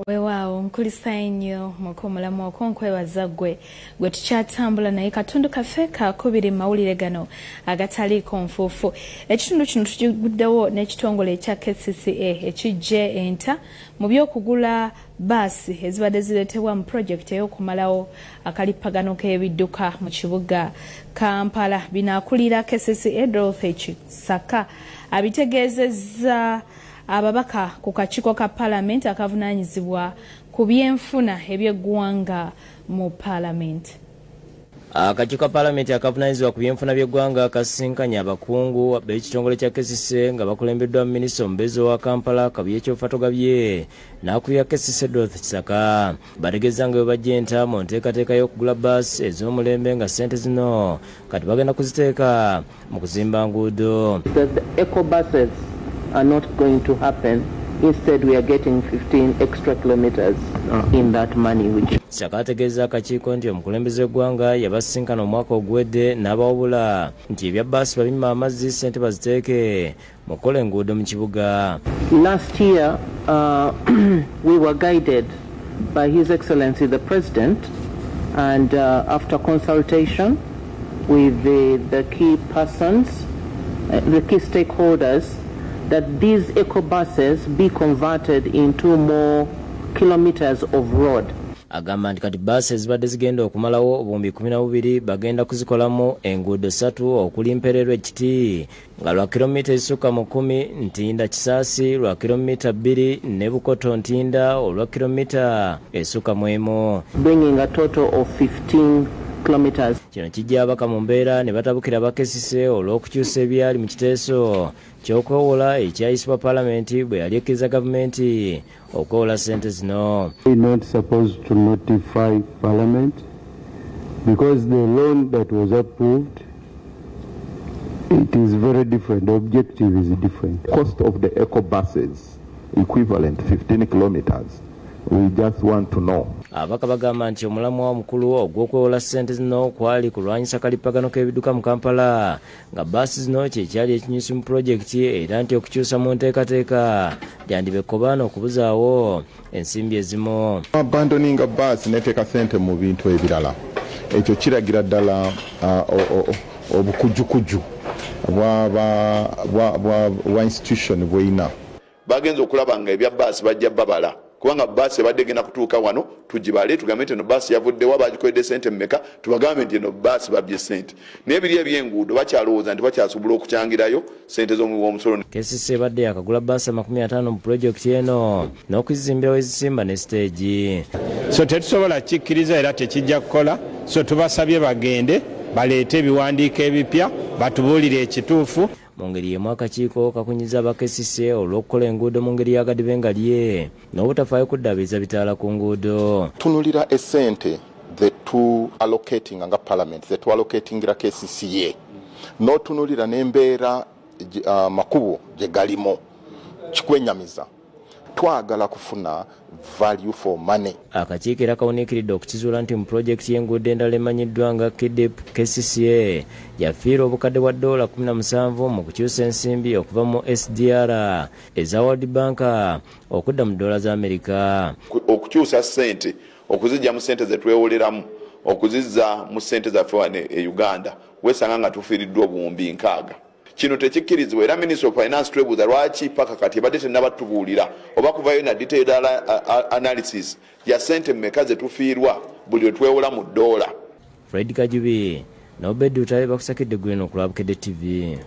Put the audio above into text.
Weewaawo nkulisa nnyo mukomulamu okonkwebaza gwe tukyatambula naye katundu kaffe kakubiri mawulire gano agataliiko nfuufu. Ekitundu kino tuguddewo n'ekitongole ekya Kcca ekijje enta mu by'okugula Bbaasi ezibadde zireetebwa mu pulojekiti ey'okumalawo akalipagano k'ebidduka mu kibuga Kampala. Binaakulira Kcca Kcca abitegeezezza Ababaka ku kakiiko ka Paalamenti akavunaanyizibwa ku byenfuna eby'eggwanga mu Paalamenti. Akakiiko ka Paalamenti akavunaanyizibwa ku byenfuna by'eggwanga kasinkanya abakungu b'ekitongole kya Kcca nga bakulembeddwa minisita omubeezi wa Kampala Kabuye Fatogabye n'akulira Kcca Kcca. Bategeeza nga bwe bajja enta mu nteekateeka y'okugula Bbaasi ez'omulembe nga ssente zino kati bagenda kuziteeka mu kuzimba nguudo. Are not going to happen. Instead, we are getting 15 extra kilometers in that money. Kcca ategeeza akakiiko nti omukulembeze w'eggwanga yabasinkana omwaka ogwedde n'abawabula nti ebya Bbaasi babimma amazzi ssente baziteeke mu kukola enguudo mu kibuga. Last year, we were guided by His Excellency the President, and after consultation with the key persons, the key stakeholders, that these eco buses be converted into more kilometers of road. Agamba nti kati Bbaasi ezibadde zigenda okumalawo obuwumbi 12 bagenda kuzikolamu enguudo 3 okuli Mpererwa Ekiti nga lwa kilomita ezisukka mu 10 Ntinda Kisaasi, lwa kilomita 2 ne Bukoto Ntinda olwa kilomita ezisukka mu 1. Bringing a total of 15 kilometers. Kino kijja abaka mu mbeera ne batabukira ba Kcca olw'okukyusa ebyali mu kiteeso ky'okwewola ekyayisibwa Paalamenti bwe yali ekkiriza gavumenti okwewola ssente zino. We are not supposed to notify Parliament because the loan that was approved, it is very different. The objective is different. Cost of the eco buses equivalent 15 kilometers. We just want to know. Ababaka bagamba nti omulamwa omukulu ogw'okwewola ssente zino kwali kulwanyisa kalipagano k'ebidduka mu Kampala nga Bbaasi zino kyekyali ekinyusi mu pulojekiti era nti okukyusa mu nteekateeka lyandibe kkobaana okubuzaawo ensimbi ezimu. Abandoninga Bbaasi neteeka ssente mu bintu ebirala ekyo kiragira ddala obukujjukujju bwa institution bweyina. Bagenza okulaba nga ebya Bbaasi bajja babala kubanga Bbaasi ebadde genda kutuuka wano tugibale tugambe nti eno Bbaasi yavuddewo bagikoledde ssente mmeka tubagambe nti eno Bbaasi babbye ssente naye biri eby'enguudo bakyalowooza nti bakyasobola okukyangirayo ssente z'omusolo. Kcca ebadde yakagula Bbaasi 50 mu pulojekiti eno n'okuzizimbirawo ezisimba ne siteegi. So tetusobola kikkiriza era tekijja kukola, so tubasabye bagende baleete ebiwandiiko ebipya batubuulire ekituufu. Mu ngeri y'emu akakiiko kakunyiza aba Kcca olw'okukola enguudo mu ngeri y'akadibe nga lye n'obutafaayo kuddaabiriza bitaala ku nguudo. Tunulira essente ze tu allocating nga Parliament ze tu allocatingira Kcca n'otunulira n'embeera makubo gye galimo kikwenyamiza. Twagala kufuna value for money. Akakiiko era kawuniikiridde okukizuula nti mu pulojekiti y'enguudo endala emanyiddwa nga Kcca yafiira obukadde bwa $17 mu kukyusa ensimbi okuva mu SDR eza World Bank okudda mu dola za Amerika. Okukyusa ssente okuzijja mu ssente ze twewoleramu okuzizza mu ssente zaffe wano e Uganda wesanga nga tufiiriddwa obuwumbi 6. Kino tekikkirizibwa era Minister of Finance twebuuza lwaki paka kati ebadde tennabatubuulira oba kuvayo na detailed analysis ya ssente mmeka ze tufiirwa buli lwe twewola mu $. Fred Kajubi n'Obed Utabe bakusakidde gweno ku Bukedde TV.